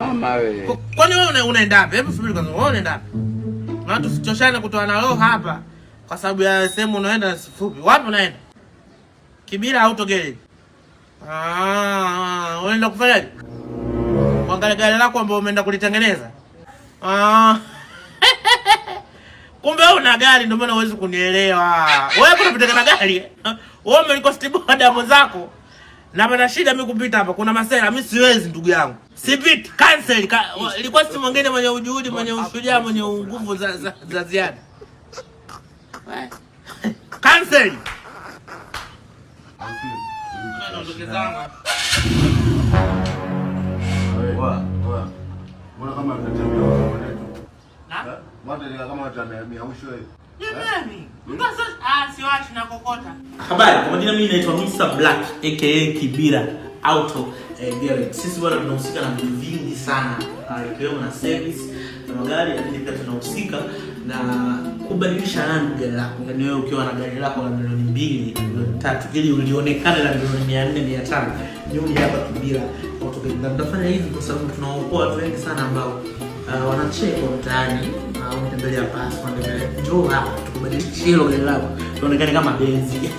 mama wewe. Kwani wewe unaenda wapi? Hebu subiri kwanza. Wewe unaenda wapi? Na tusichoshane kutoa na roho hapa kwa sababu ya sehemu unaenda sifupi. Wapi unaenda? Kibira au Togele? Unaenda kufanyaje? Kuangalia gari lako ambalo umeenda kulitengeneza. Kumbe una gari ndio maana huwezi kunielewa. Wewe unapita na gari? Wewe umelikosti damu zako. Na bana shida mimi kupita hapa. Kuna masela mimi siwezi ndugu yangu. Sipiti, cancel. Ilikuwa si mwingine mwenye ujuhudi, mwenye ushujaa, mwenye nguvu za ziada. Cancel. Mbona kama mtatembea mwanetu? Mwataka kama watamia usho hivi. Nani? Mbona siwachi na kokota. Habari, kwa majina mimi naitwa Mr. Black aka Kibira Auto Garage. Sisi bwana tunahusika na vitu vingi sana, ikiwemo na service na magari, lakini pia tunahusika na kubadilisha rangi gari lako. Yaani wewe ukiwa na gari lako la milioni 2, milioni 3 ili ulionekane la milioni 400, 500, nyinyi hapa Kibira Auto Garage. Na tunafanya hivi kwa sababu tunaokoa watu wengi sana ambao wanacheka mtaani au wanatembelea pasi, wanatembelea njoo hapa tukubadilishie hilo gari lako tuonekane kama Benzi.